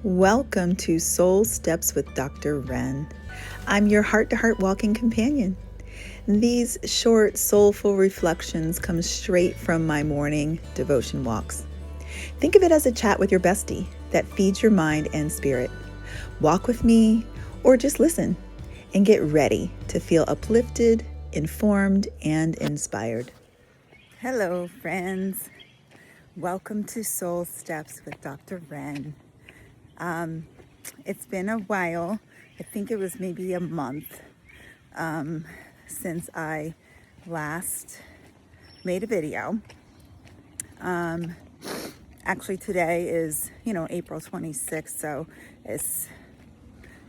Welcome to Soul Steps with Dr. Ren. I'm your heart-to-heart walking companion. These short, soulful reflections come straight from my morning devotion walks. Think of it as a chat with your bestie that feeds your mind and spirit. Walk with me or just listen and get ready to feel uplifted, informed, and inspired. Hello, friends. Welcome to Soul Steps with Dr. Ren. It's been a while. I think it was maybe a month since I last made a video. Actually, today is, April 26th, so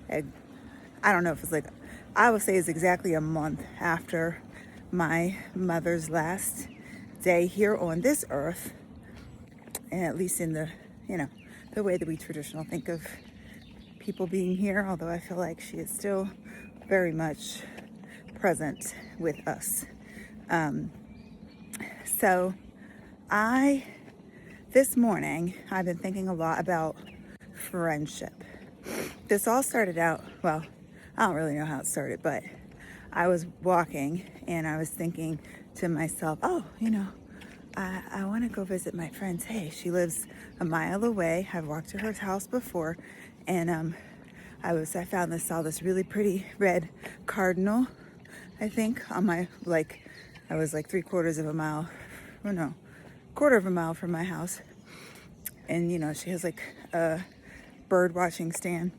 I don't know if it's I would say it's exactly a month after my mother's last day here on this earth, and at least in the way that we traditionally think of people being here, although I feel like she is still very much present with us. So this morning, I've been thinking a lot about friendship. This all started out, well, I don't really know how it started, but I was walking and I was thinking to myself, I want to go visit my friend. Hey, she lives a mile away. I've walked to her house before, and I saw this really pretty red cardinal, I think, on my, I was like 3/4 of a mile, or no, 1/4 of a mile from my house. And, she has like a bird watching stand.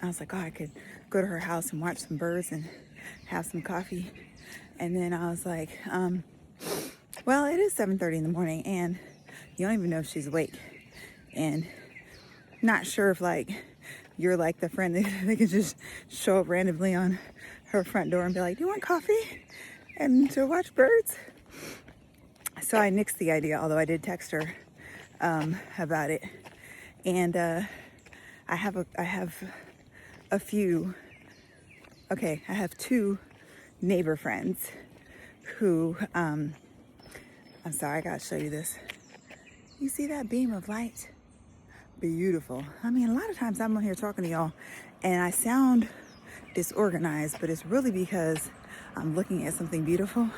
I was like, I could go to her house and watch some birds and have some coffee. And then I was like, well, it is 7:30 in the morning and you don't even know if she's awake. And not sure if you're like the friend that they can just show up randomly on her front door and be like, do you want coffee and to watch birds? So I nixed the idea, although I did text her about it. And I have two neighbor friends who I'm sorry, I gotta show you this. You see that beam of light? Beautiful. I mean, a lot of times I'm on here talking to y'all and I sound disorganized, but it's really because I'm looking at something beautiful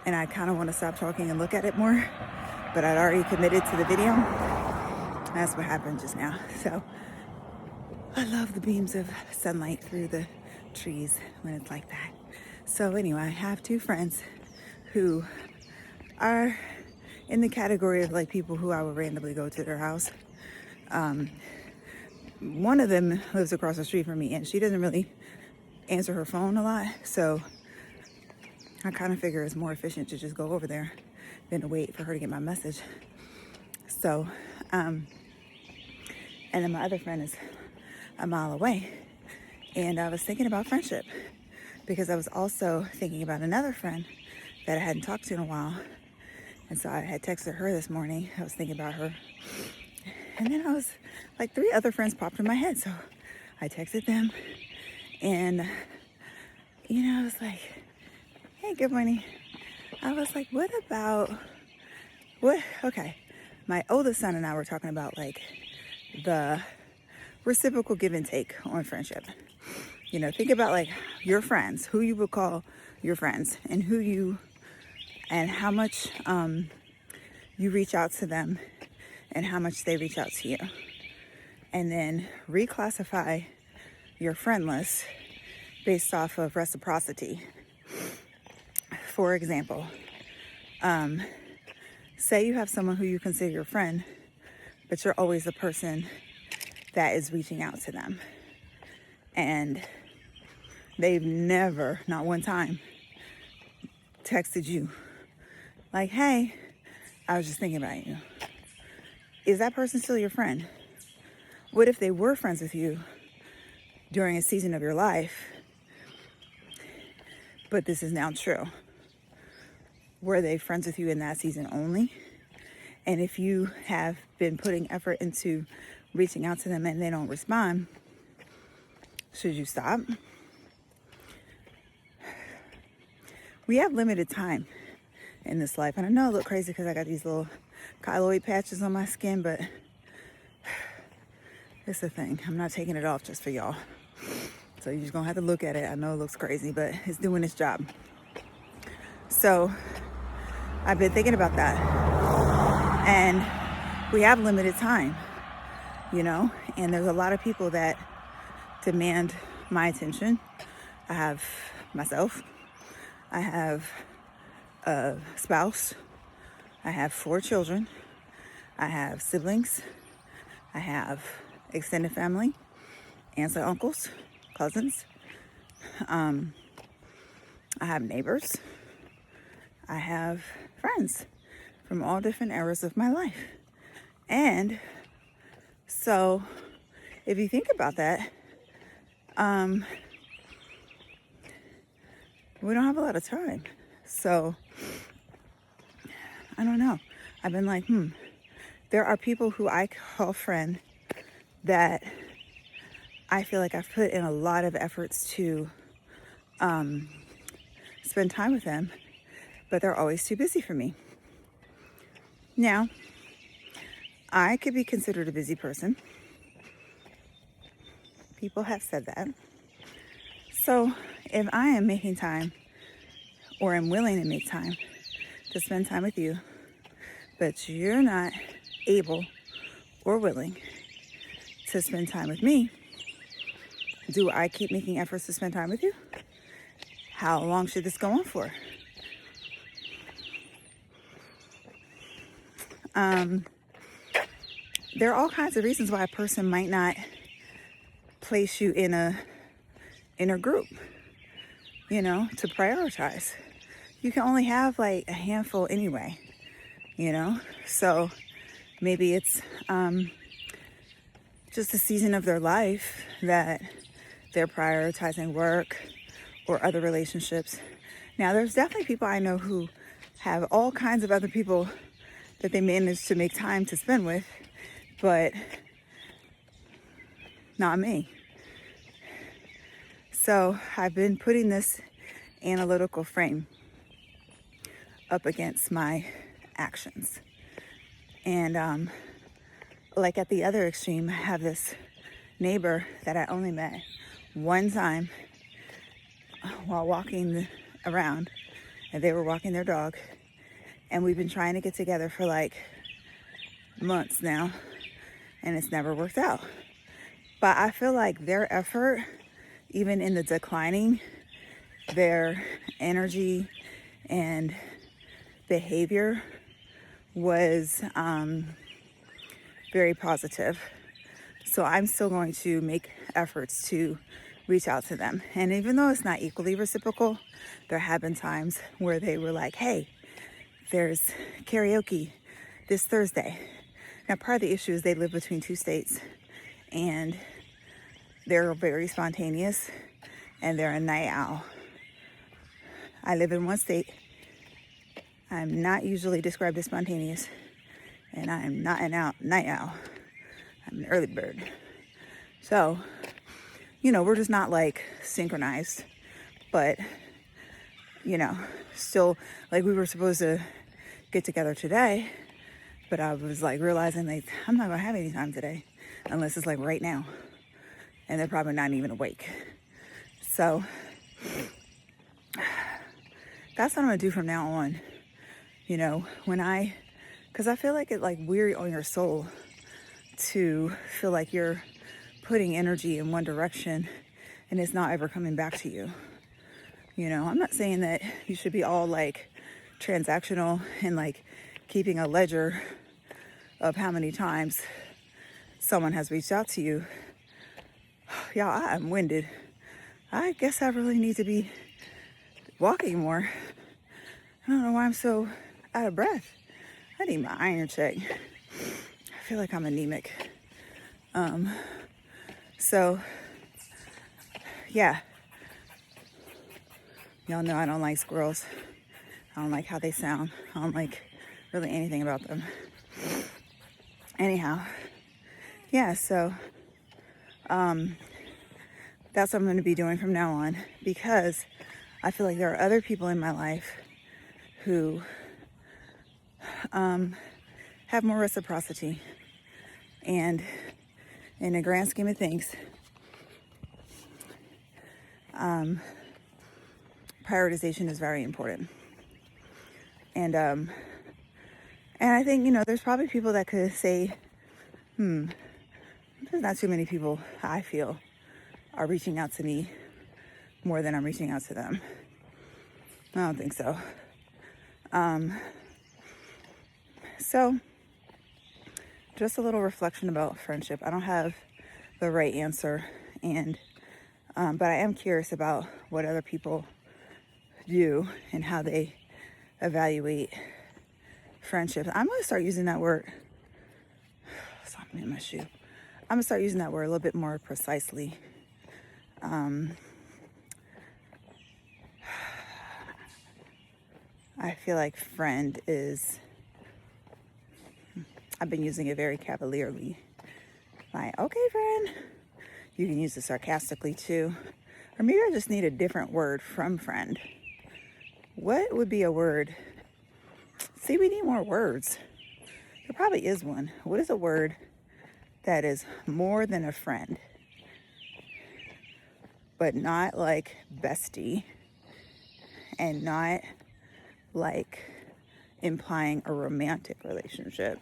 and I kind of want to stop talking and look at it more, but I'd already committed to the video. That's what happened just now. So I love the beams of sunlight through the trees when it's like that. So anyway, I have two friends who are in the category of people who I would randomly go to their house. One of them lives across the street from me and she doesn't really answer her phone a lot. So I kind of figure it's more efficient to just go over there than to wait for her to get my message. So, and then my other friend is a mile away. And I was thinking about friendship because I was also thinking about another friend that I hadn't talked to in a while. And so I had texted her this morning. I was thinking about her. And then I was like, 3 other friends popped in my head. So I texted them. And, I was like, hey, good morning. I was like, okay. My oldest son and I were talking about the reciprocal give and take on friendship. Think about your friends, who you would call your friends and and how much you reach out to them and how much they reach out to you. And then reclassify your friend list based off of reciprocity. For example, say you have someone who you consider your friend, but you're always the person that is reaching out to them. And they've never, not one time, texted you like, hey, I was just thinking about you. Is that person still your friend? What if they were friends with you during a season of your life, but this is now true? Were they friends with you in that season only? And if you have been putting effort into reaching out to them and they don't respond, should you stop? We have limited time in this life. And I know I look crazy because I got these little keloid patches on my skin, but It's the thing. I'm not taking it off just for y'all. So you're just gonna have to look at it. I know it looks crazy, but it's doing its job. So I've been thinking about that. And we have limited time, and there's a lot of people that demand my attention. I have myself. I have a spouse. I have 4 children. I have siblings. I have extended family, aunts and uncles, cousins. I have neighbors. I have friends from all different eras of my life. And so if you think about that, we don't have a lot of time. So I don't know. I've been like, there are people who I call friend that I feel like I've put in a lot of efforts to spend time with them, but they're always too busy for me. Now, I could be considered a busy person. People have said that. So if I am making time, or am willing to make time to spend time with you, but you're not able or willing to spend time with me, do I keep making efforts to spend time with you? How long should this go on for? There are all kinds of reasons why a person might not place you in a group, to prioritize. You can only have like a handful anyway, so maybe it's just a season of their life that they're prioritizing work or other relationships. Now, there's definitely people I know who have all kinds of other people that they manage to make time to spend with, but not me. So I've been putting this analytical frame up against my actions. And like at the other extreme, I have this neighbor that I only met one time while walking around, and they were walking their dog, and we've been trying to get together for like months now, and it's never worked out. But I feel like their effort, even in the declining, their energy and behavior was very positive. So I'm still going to make efforts to reach out to them. And even though it's not equally reciprocal, there have been times where they were like, hey, there's karaoke this Thursday. Now, part of the issue is they live between 2 states, and they're very spontaneous, and they're a night owl. I live in 1 state. I'm not usually described as spontaneous, and I am not a night owl. I'm an early bird. So, we're just not like synchronized, but, still, like, we were supposed to get together today, but I was like realizing like I'm not gonna have any time today unless it's like right now, and they're probably not even awake. So that's what I'm gonna do from now on. Because I feel like it like weary on your soul to feel like you're putting energy in one direction and it's not ever coming back to you. I'm not saying that you should be all like transactional and like keeping a ledger of how many times someone has reached out to you. Y'all, I am winded. I guess I really need to be walking more. I don't know why I'm so out of breath. I need my iron check. I feel like I'm anemic. So yeah. Y'all know I don't like squirrels. I don't like how they sound. I don't like really anything about them. Anyhow, yeah, so that's what I'm going to be doing from now on, because I feel like there are other people in my life who have more reciprocity. And in the grand scheme of things, prioritization is very important. And I think, there's probably people that could say, there's not too many people I feel are reaching out to me more than I'm reaching out to them. I don't think so. So just a little reflection about friendship. I don't have the right answer, and but I am curious about what other people do and how they evaluate friendships. I'm gonna start using that word. Something in my shoe. I'm gonna start using that word a little bit more precisely. I feel like friend is, I've been using it very cavalierly. Like, okay, friend. You can use it sarcastically too. Or maybe I just need a different word from friend. What would be a word? See, we need more words. There probably is one. What is a word that is more than a friend, but not like bestie, and not like implying a romantic relationship?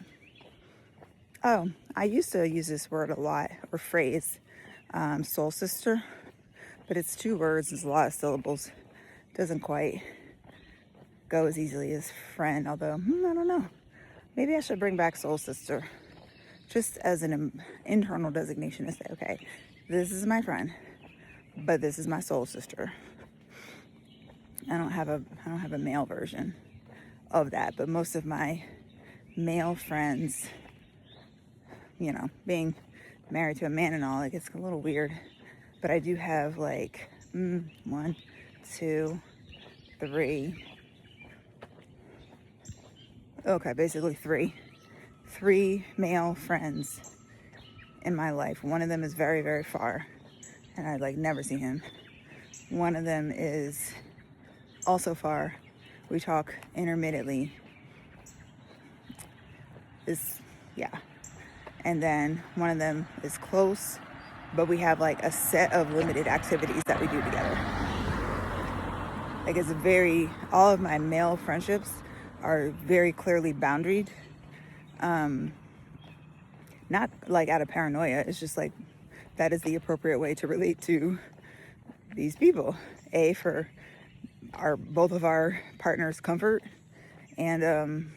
Oh, I used to use this word a lot, or phrase, soul sister, but it's 2 words, it's a lot of syllables. Doesn't quite go as easily as friend, although, I don't know. Maybe I should bring back soul sister, just as an internal designation to say, okay, this is my friend, but this is my soul sister. I don't have a male version of that, but most of my male friends, being married to a man and all, it gets a little weird. But I do have 1, 2, 3. Okay, basically 3 male friends in my life. One of them is very, very far, and I never see him. One of them is also far. We talk intermittently. And then one of them is close, but we have a set of limited activities that we do together. All of my male friendships are very clearly boundaried. Not out of paranoia. It's just that is the appropriate way to relate to these people. For both of our partners' comfort, and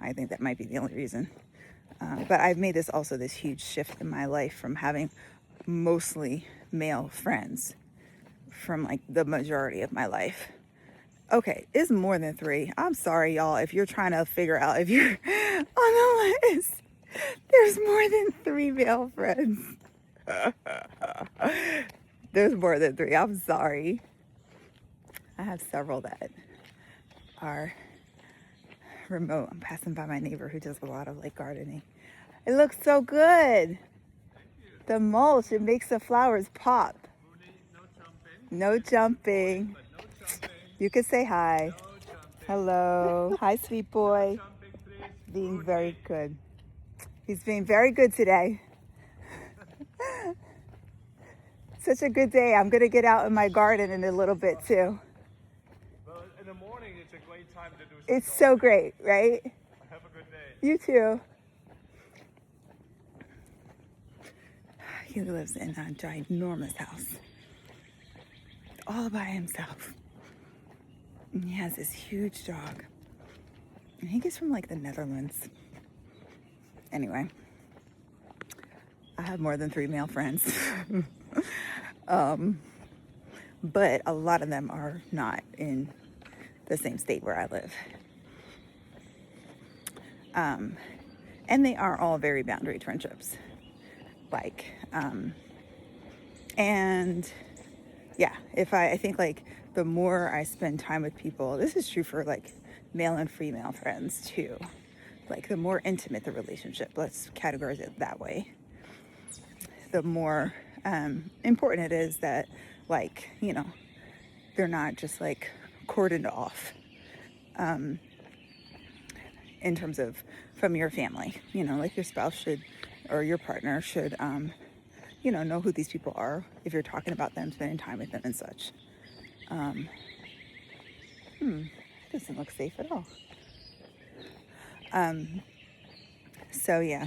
I think that might be the only reason. But I've made this huge shift in my life from having mostly male friends from the majority of my life. Okay, it's more than 3. I'm sorry, y'all, if you're trying to figure out if you're on the list. There's more than 3 male friends. There's more than 3. I'm sorry. I have several that are remote. I'm passing by my neighbor who does a lot of gardening. It looks so good. The mulch, it makes the flowers pop. No jumping. You can say hi. Hello. Hi, sweet boy. Being very good. He's being very good today. Such a good day. I'm going to get out in my garden in a little bit too. Well, in the morning, it's a great time to do something. It's so great, right? Have a good day. You too. He lives in a ginormous house. All by himself. And he has this huge dog. And he gets from the Netherlands. Anyway. I have more than 3 male friends. But a lot of them are not in the same state where I live. And they are all very boundary friendships. And yeah, I think the more I spend time with people, this is true for male and female friends too. The more intimate the relationship, let's categorize it that way, the more important it is that they're not just cordoned off in terms of from your family. Your spouse should or your partner should, know who these people are if you're talking about them, spending time with them and such. Doesn't look safe at all. So yeah,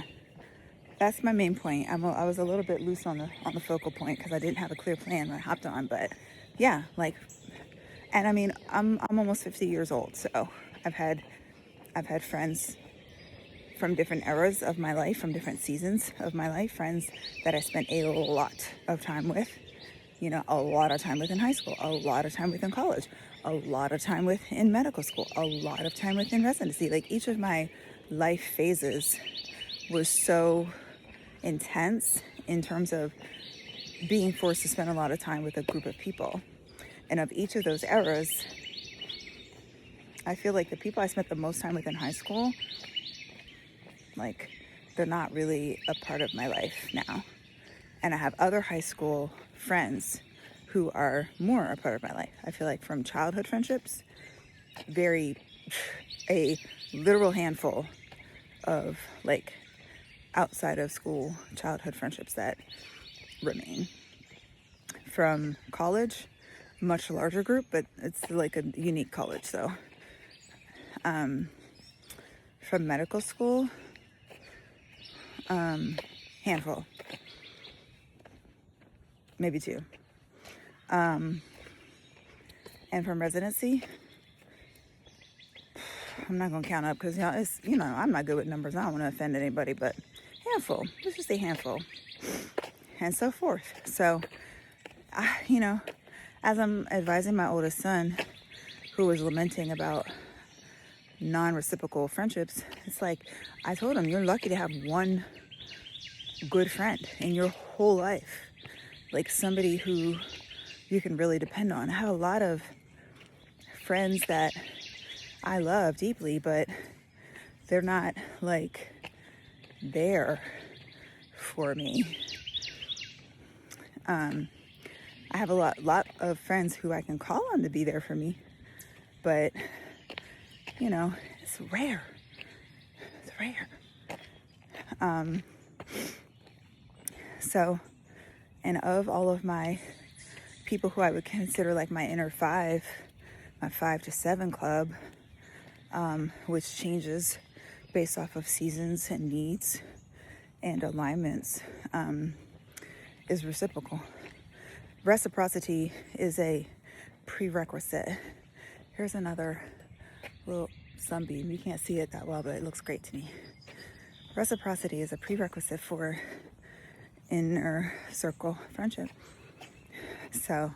that's my main point. I was a little bit loose on the focal point because I didn't have a clear plan when I hopped on. But yeah, and I mean, I'm almost 50 years old, so I've had friends from different eras of my life, from different seasons of my life, friends that I spent a lot of time with. A lot of time with in high school, a lot of time with in college, a lot of time with in medical school, a lot of time with in residency. Like, each of my life phases was so intense in terms of being forced to spend a lot of time with a group of people. And of each of those eras, I feel like the people I spent the most time with in high school, like, they're not really a part of my life now. And I have other high school friends who are more a part of my life. I feel like from childhood friendships, a literal handful of like outside of school childhood friendships that remain. From college, much larger group, but it's like a unique college. So from medical school, handful, maybe two. And from residency, I'm not gonna count up because I'm not good with numbers. I don't want to offend anybody, but handful. Let's just say handful, and so forth. So, as I'm advising my oldest son, who was lamenting about non-reciprocal friendships, it's like I told him, you're lucky to have one good friend in your whole life, like somebody who you can really depend on. I have a lot of friends that I love deeply, but they're not like there for me. I have a lot of friends who I can call on to be there for me, but it's rare. It's rare. So, and of all of my people who I would consider like my inner five, my 5 to 7 club, which changes based off of seasons and needs and alignments, is reciprocal. Reciprocity is a prerequisite. Here's another little sunbeam. You can't see it that well, but it looks great to me. Reciprocity is a prerequisite for inner circle friendship. So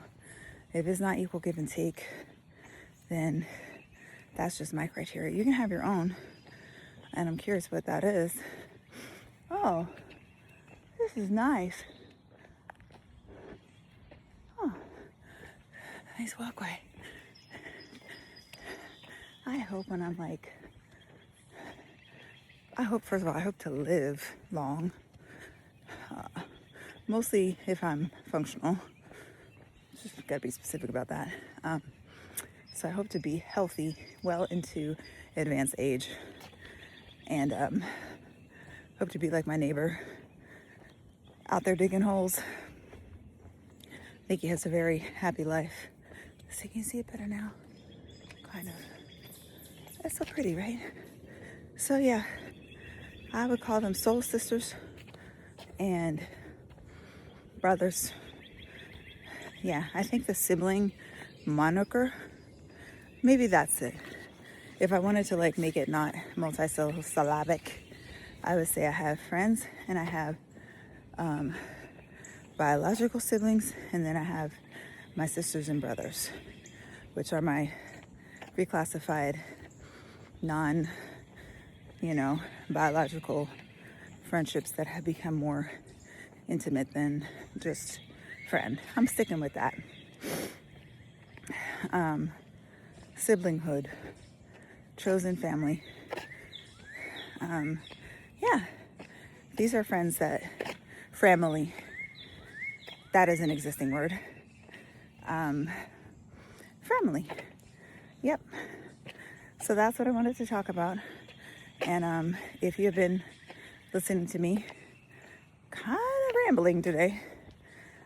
if it's not equal give and take, then that's just my criteria. You can have your own, and I'm curious what that is. Oh, this is nice. Oh, nice walkway. I hope when I'm like, first of all, I hope to live long. Mostly if I'm functional. Just gotta be specific about that. So I hope to be healthy well into advanced age, and hope to be like my neighbor out there digging holes. I think he has a very happy life. So you can see it better now. Kind of. That's so pretty, right? So yeah, I would call them soul sisters and brothers. Yeah, I think the sibling moniker, maybe that's it. If I wanted to like make it not multisyllabic, I would say I have friends and I have biological siblings, and then I have my sisters and brothers, which are my reclassified biological friendships that have become more intimate than just friend. I'm sticking with that. Siblinghood, chosen family. Yeah, these are friends that, framily, that is an existing word. Framily. Yep. So that's what I wanted to talk about. And if you've been listening to me kind of rambling today.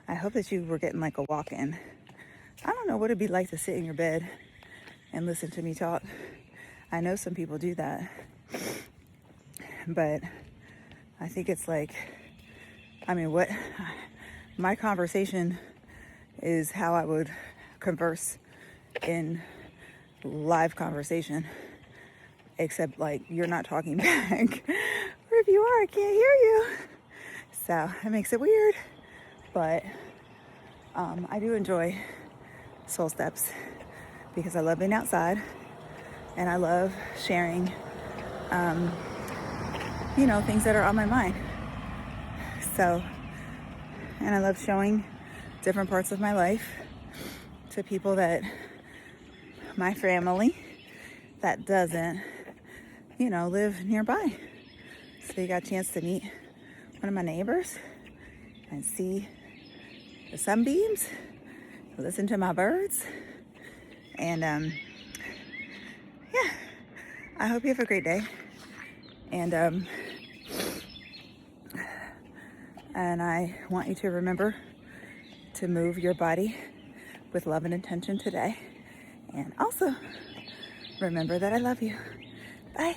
I hope that you were getting like a walk in. I don't know what it'd be like to sit in your bed and listen to me talk. I know some people do that, but I think it's like, what my conversation is how I would converse in live conversation, except like you're not talking back, or if you are, I can't hear you. So it makes it weird, but I do enjoy Soul Steps because I love being outside and I love sharing, things that are on my mind. So, and I love showing different parts of my life to people that my family that doesn't, live nearby. So you got a chance to meet one of my neighbors and see the sunbeams, listen to my birds, and I hope you have a great day. And I want you to remember to move your body with love and intention today. And also remember that I love you. Bye.